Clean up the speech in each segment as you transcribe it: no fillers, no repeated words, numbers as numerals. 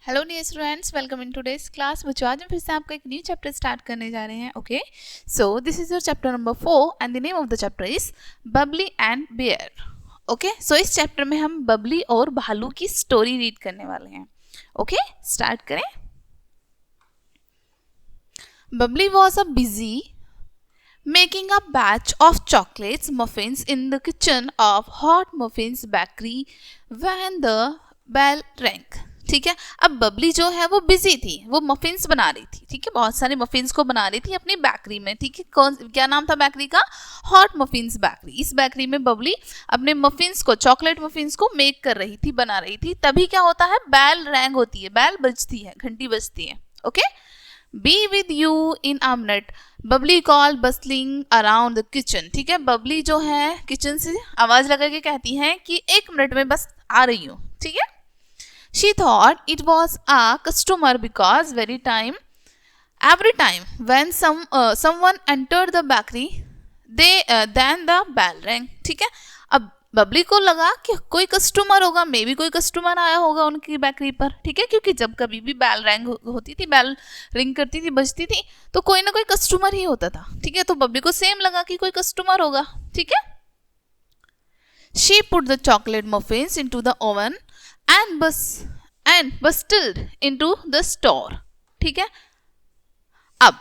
Hello dear students, welcome in today's class. बच्चों, आज हम फिर से आपका एक न्यू चैप्टर स्टार्ट करने जा रहे हैं। Okay, so this is your chapter number 4 and the name of the chapter is Bubbly and bear. Okay, so इस चैप्टर में हम बबली और भालू की स्टोरी रीड करने वाले हैं। ओके, स्टार्ट करें। Babli was a busy making a batch of chocolates muffins in the kitchen of Hot Muffins Bakery when the bell rang। ठीक है, अब बबली जो है वो बिजी थी, वो मफिन्स बना रही थी। ठीक है, बहुत सारे मफिन्स को बना रही थी अपनी बेकरी में। ठीक है, कौन क्या नाम था बेकरी का? Hot muffins bakery. इस बेकरी में बबली अपने मफिन्स को, चॉकलेट मफिन्स को मेक कर रही थी, बना रही थी। तभी क्या होता है, बेल रैंग होती है, बेल बजती है, घंटी बजती है। Okay, be with you in a minute, Bubbly call bustling around the kitchen. ठीक है, बबली जो है किचन से आवाज लगा के कहती है कि 1 मिनट में बस आ रही हूँ। ठीक है, she thought it was a customer because every time when someone entered the bakery then the bell rang। ठीक है, अब बबली को लगा कि कोई कस्टमर होगा, मे बी कोई कस्टमर आया होगा उनकी बेकरी पर। ठीक है, क्योंकि जब कभी भी बेल रैंग होती थी, बेल रिंग करती थी, बजती थी, तो कोई ना कोई कस्टमर ही होता था। ठीक है, तो बबली को सेम लगा कि कोई कस्टमर होगा। ठीक है, she put the chocolate muffins into the oven and bustled into the store। ठीक है, अब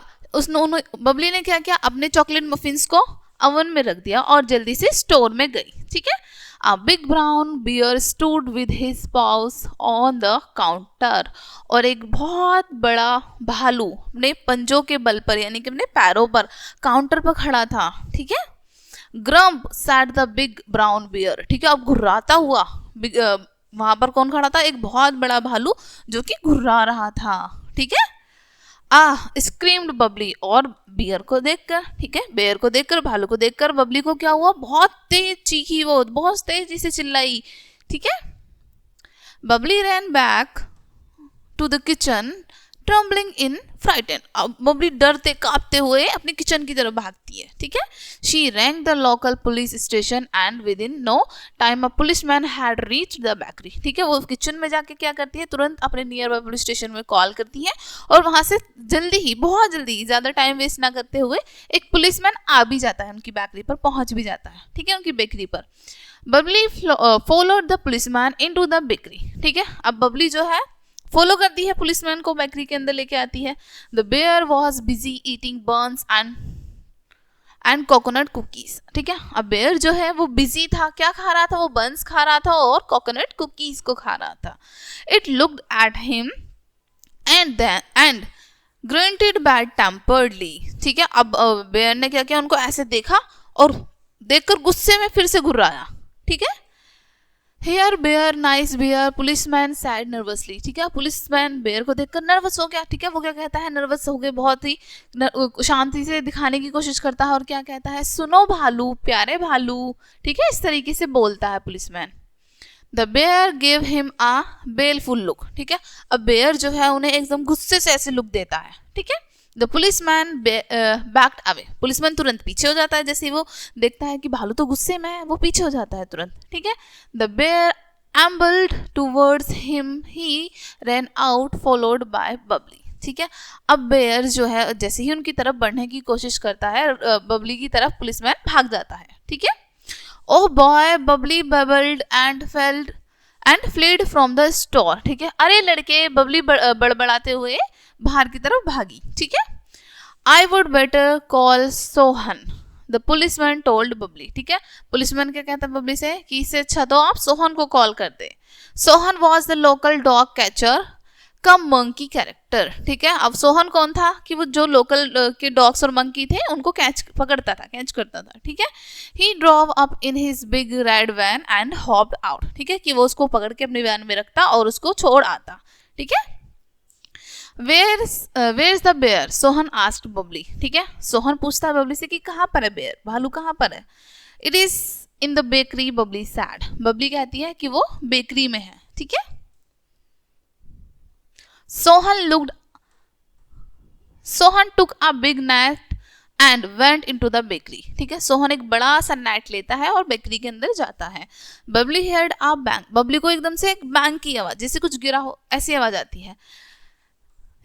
बबली ने क्या किया, अपने चॉकलेट मफिन्स को ओवन में रख दिया और जल्दी से स्टोर में गई। ठीक है, a big brown beer stood with his pause on the counter, और एक बहुत बड़ा भालू अपने पंजों के बल पर, यानी कि अपने पैरों पर काउंटर पर खड़ा था। ठीक है, Grump sat the big brown bear. ठीक है, अब घुर्राता हुआ वहां पर कौन खड़ा था? एक बहुत बड़ा भालू जो कि घुर्रा रहा था। ठीक है, स्क्रीम्ड बबली, और बियर को देखकर, ठीक है, बियर को देखकर, भालू को देखकर बबली को क्या हुआ? बहुत तेज चीखी, वो बहुत तेजी से चिल्लाई। ठीक है, Bubbly ran back to the kitchen trembling in frighten. अब बबली डरते कांपते हुए अपने किचन की तरफ भागती है। ठीक है, she rang the local police station and within no time a policeman had reached the bakery. ठीक है, वो किचन में जाके क्या करती है, तुरंत अपने नियर बाय पुलिस स्टेशन में कॉल करती है, और वहां से जल्दी ही, बहुत जल्दी, ज्यादा टाइम वेस्ट ना करते हुए एक पुलिसमैन आ भी जाता है, उनकी बेकरी पर पहुंच भी जाता है। ठीक है, उनकी बेकरी पर। Babli followed the policeman into the bakery. ठीक है, अब बबली जो है फॉलो करती है पुलिसमैन को, बेकरी के अंदर लेके आती है। The bear was busy eating buns and coconut cookies. ठीक है, अब बेयर जो है वो बिजी था, क्या खा रहा था? वो बर्न्स खा रहा था और कोकोनट कुकीज को खा रहा था। It looked at him and grunted bad temperedly. ठीक है, अब बेयर ने क्या किया, उनको ऐसे देखा और देखकर गुस्से में फिर से घुर्राया। ठीक है, here bear nice bear, policeman said nervously. ठीक है, पुलिसमैन बेयर को देखकर नर्वस हो गया। ठीक है, वो क्या कहता है, नर्वस हो गए, बहुत ही शांति से दिखाने की कोशिश करता है, और क्या कहता है, सुनो भालू, प्यारे भालू। ठीक है, इस तरीके से बोलता है policeman. The bear give him a baleful look. ठीक है, अब बेयर जो है उन्हें एकदम गुस्से से ऐसे लुक देता है। ठीक है, the policeman backed away, policeman तुरंत पीछे हो जाता है, जैसे वो देखता है कि भालू तो गुस्से में है, वो पीछे हो जाता है तुरंत। ठीक है, the bear ambled towards him, he ran out followed by Bubbly. ठीक है, अब बेयर जो है जैसे ही उनकी तरफ बढ़ने की कोशिश करता है, बबली की तरफ पुलिसमैन भाग जाता है। ठीक है, oh boy, Babli bubbled and fled from the store. ठीक है, अरे लड़के, बबली बड़बड़ाते हुए बाहर की तरफ भागी। ठीक है, I would better call Sohan, the policeman told Babli. ठीक है, पुलिसमैन क्या कहता है बबली से कि इससे अच्छा तो आप सोहन को कॉल कर दे। Sohan was the local dog catcher cum monkey character. ठीक है, अब सोहन कौन था कि वो जो लोकल के डॉग्स और मंकी थे उनको कैच करता था। ठीक है, he drove up in his big red van and hopped out. ठीक है, कि वो उसको पकड़ के अपनी वैन में रखता और उसको छोड़ आता। ठीक है, Where's the bear? Sohan asked Babli. ठीक है, सोहन पूछता है बबली से कि कहाँ पर है बेयर, भालू कहाँ पर है? It is in the bakery, Babli said। Babli कहती है कि वो बेकरी में है। ठीक है, Sohan took a big net and went into the bakery. ठीक है, सोहन एक बड़ा सा नेट लेता है और बेकरी के अंदर जाता है। बबली हेard अ बैंग, बबली को एकदम से एक बैंग की आवाज, जैसे कुछ गिरा हो ऐसी आवाज आती है।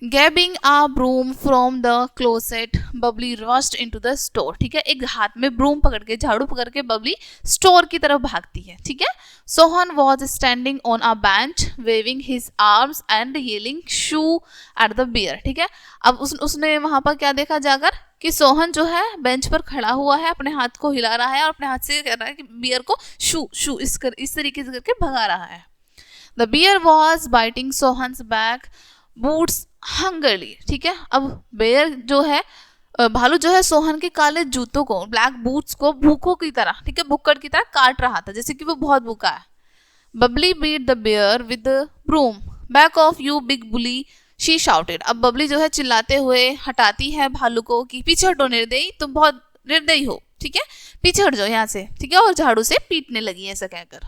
Grabbing a broom from the closet, Babli rushed into the store। ठीक है, एक हाथ में ब्रूम पकड़ के, झाड़ू पकड़ के बबली स्टोर की तरफ भागती है। ठीक है, Sohan was standing on a bench waving his arms and yelling shoo at the bear। ठीक है, अब उसने वहां पर क्या देखा जाकर कि सोहन जो है बेंच पर खड़ा हुआ है, अपने हाथ को हिला रहा है और अपने हाथ से कह रहा है कि बियर को शू शू इस तरीके से करके भगा रहा है। The bear was biting Sohan's back boots hungrily. ठीक है, अब बेयर जो है, भालू जो है सोहन के काले जूतों को, ब्लैक बूट्स को भूखों की तरह, ठीक है, भुक्कड़ की तरह काट रहा था, जैसे कि वो बहुत भूखा है। Bubbly beat the bear with the broom, back off you big bully she shouted. अब बबली जो है चिल्लाते हुए हटाती है भालू को कि पीछे हटो निर्दयी, तुम बहुत निर्दयी हो। ठीक है, पीछे हट जाओ यहाँ से। ठीक है, और झाड़ू से पीटने लगी ऐसा कहकर।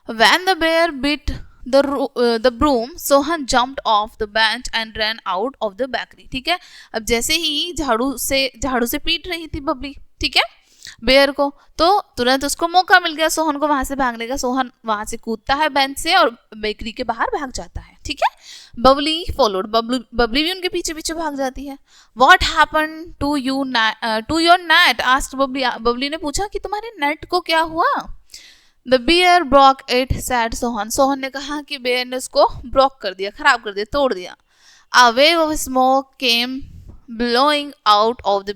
When the bear bit the broom, Sohan jumped off the bench and ran out of the bakery। ठीक है, अब जैसे ही झाड़ू से पीट रही थी बबली, ठीक है, बेयर को, तो तुरंत उसको मौका मिल गया सोहन को वहां से भागने का। सोहन वहां से कूदता है बेंच से और बेकरी के बाहर भाग जाता है। ठीक है, बबली फॉलोड, बबली भी उनके पीछे पीछे भाग जाती है। What happened to your net? asked Babli. Babli ने पूछा कि तुम्हारे नेट को क्या हुआ? The bear broke it, said Sohan. Sohan ने कहा कि बेयर ने उसको ब्रोक कर दिया, खराब कर दिया, तोड़ दिया। A wave of smoke came blowing out of the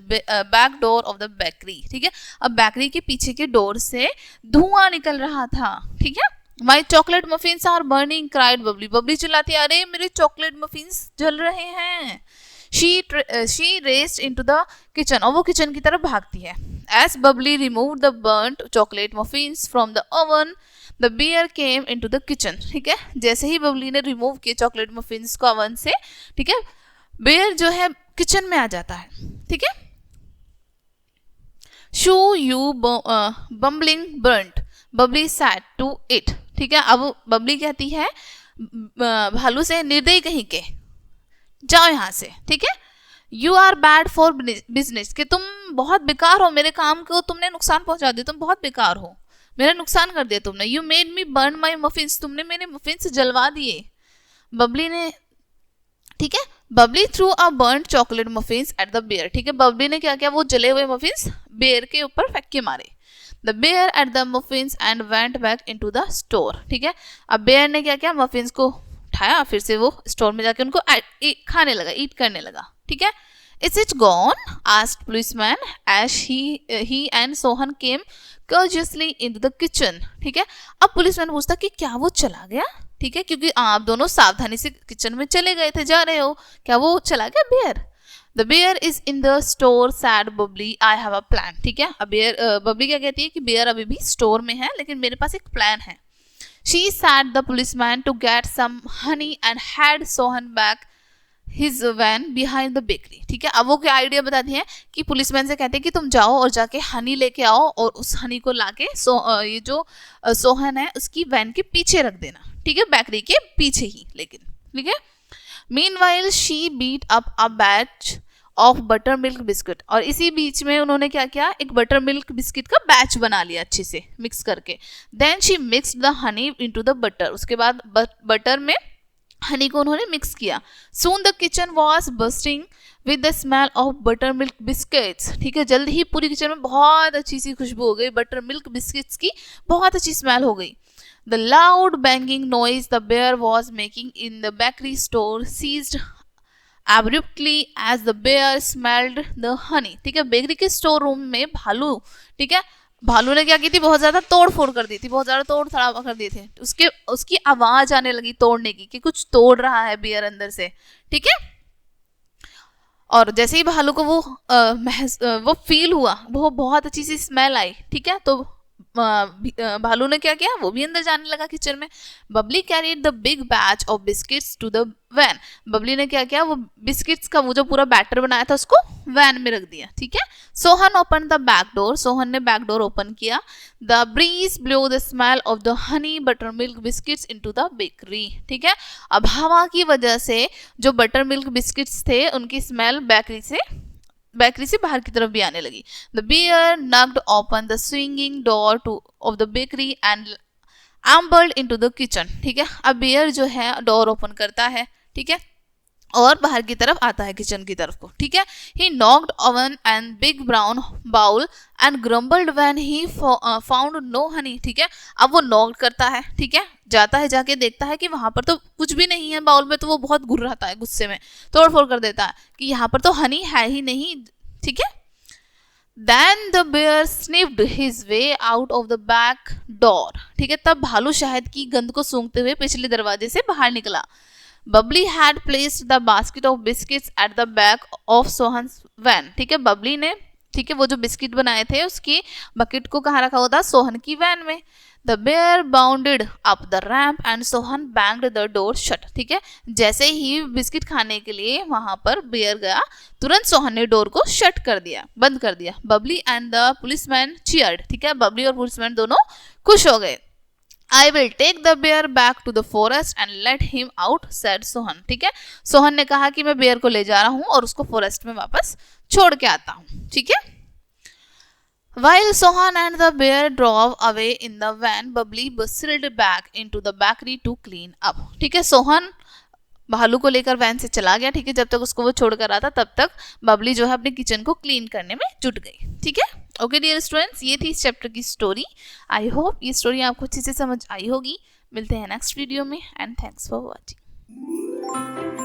back door of the bakery। ठीक है, अब बेकरी के पीछे के डोर से धुआं निकल रहा था। ठीक है, My chocolate muffins are burning, cried Babli. Babli चिल्लाती, अरे मेरे चॉकलेट मफिन्स जल रहे हैं। She raced into the kitchen, और वो किचन की तरफ भागती है। As Bubbly removed the burnt chocolate muffins from the oven, the bear came into the kitchen। ठीक है, जैसे ही बबली ने रिमूव किए चॉकलेट मफिन्स को ओवन से, ठीक है, बेयर जो है किचन में आ जाता है। ठीक है, Shoo you bumbling burnt, Babli sat to it। ठीक है, अब बबली कहती है भालू से, निर्दयी कहीं के, जाओ यहां से। ठीक है, you are bad for business, कि तुम बहुत बेकार हो, मेरे काम को तुमने नुकसान पहुंचा दिया, तुम बहुत बेकार हो, मेरा नुकसान कर दिया तुमने। You made me burn my muffins, तुमने मेरे मफिन्स जलवा दिए बबली ने। ठीक है, Bubbly threw a burn chocolate muffins at the bear. ठीक है, बबली ने क्या किया, वो जले हुए मफिन्स बेयर के ऊपर फेंक के मारे। The bear ate the muffins and went back into the store. ठीक है, अब बेयर ने क्या किया, मफिन्स को उठाया, फिर से वो स्टोर में जाके उनको खाने लगा, ईट करने लगा। ठीक है, Is it gone? asked policeman as he and Sohan came courteously into the kitchen। ठीक है, अब पुलिसमैन पूछता कि क्या वो चला गया? ठीक है, क्योंकि आप दोनों सावधानी से किचन में चले गए थे, जा रहे हो, क्या वो चला गया bear? The bear is in the store, said Bubbly, I have a plan। ठीक है, अब बबली क्या कहती है कि बेयर अभी भी स्टोर में है, लेकिन मेरे पास एक प्लान है। She said the policeman to get some honey and had Sohan back his van behind the bakery। ठीक है, अब वो क्या आइडिया बताती है कि पुलिसमैन से कहते हैं कि तुम जाओ और जाके हनी लेके आओ और उस हनी को लाके ये जो सोहन है उसकी वैन के पीछे रख देना। ठीक है, बेकरी के पीछे ही, लेकिन ठीक है। Meanwhile she beat up a batch of buttermilk biscuit, और इसी बीच में उन्होंने क्या किया, एक बटर मिल्क बिस्किट का बैच बना लिया अच्छे से मिक्स करके। Then she mixed the honey into the butter, उसके बाद बटर में हनी को उन्होंने मिक्स किया। Soon the kitchen was bursting with the smell of buttermilk biscuits। ठीक है, जल्द ही पूरी किचन में बहुत अच्छी सी खुशबू हो गई, बटर मिल्क बिस्किट्स की बहुत अच्छी स्मेल हो गई। The loud banging noise the bear was making in the bakery store ceased abruptly as the bear smelled the honey। ठीक है, बेकरी के स्टोर रूम में भालू, ठीक है, भालू ने क्या की थी, बहुत ज्यादा तोड़ फोड़ कर दी थी, बहुत ज्यादा तोड़ थड़ा कर दिए थे, उसकी आवाज आने लगी तोड़ने की, कि कुछ तोड़ रहा है बियर अंदर से। ठीक है, और जैसे ही भालू को वो फील हुआ, वो बहुत अच्छी सी स्मेल आई। ठीक है, तो भालू ने क्या किया, वो भी अंदर जाने लगा किचन में। Bubbly carried the big batch of biscuits to the van. Bubbly ने क्या किया, वो बिस्किट्स का वो जो पूरा बैटर बनाया था उसको वैन में रख दिया, ठीक है। Sohan open the back door. Sohan ने बैक डोर ओपन किया। The breeze blow the smell of the honey butter milk biscuits into the bakery, ठीक है। अब हवा की वजह से जो बटर मिल्क बिस्किट्स थे उनकी स्मेल बेकरी से बाहर की तरफ भी आने लगी। The bear nudged open the swinging door to of the bakery and ambled into the kitchen, ठीक है। अब बियर जो है डोर ओपन करता है, ठीक है, और बाहर की तरफ आता है किचन की तरफ को, ठीक है। ही knocked oven and big brown bowl and grumbled when he found no honey, ठीक है। अब वो नॉक करता है, ठीक है, जाता है, जाके देखता है कि वहां पर तो कुछ भी नहीं है बाउल में, तो वो बहुत गुर्राता है, गुस्से में तोड़ फोड़ कर देता है कि यहाँ पर तो हनी है ही नहीं, ठीक है। Then the bear sniffed his way out of the back door, ठीक है। तब भालू शहद की गंध को सूंघते हुए पिछले दरवाजे से बाहर निकला। Bubbly had placed the basket of biscuits at the back of Sohan's van, ठीक है। बबली ने, ठीक है, वो जो बिस्किट बनाए थे उसकी बकेट को कहाँ रखा हुआ था, सोहन की वैन में। The bear bounded up the ramp and Sohan banged the door shut, ठीक है। जैसे ही बिस्किट खाने के लिए वहां पर बेयर गया, तुरंत सोहन ने डोर को शट कर दिया, बंद कर दिया। Babli and the policeman cheered, ठीक है। बबली और पुलिसमैन दोनों खुश हो गए। I will take the bear back to the forest and let him out, said Sohan, ठीक है। सोहन ने कहा कि मैं बेयर को ले जा रहा हूं और उसको फॉरेस्ट में वापस छोड़ के आता हूं, ठीक है। While Sohan and the bear drove away in the van, Bubbly bustled back into the bakery to clean up, ठीक है। सोहन भालू को लेकर वैन से चला गया, ठीक है। जब तक उसको वो छोड़कर आता तब तक बबली जो है अपने किचन को क्लीन करने में जुट गई, ठीक है। ओके डियर स्टूडेंट्स, ये थी इस चैप्टर की स्टोरी। आई होप ये स्टोरी आपको अच्छे से समझ आई होगी। मिलते हैं नेक्स्ट वीडियो में एंड थैंक्स फॉर वॉचिंग।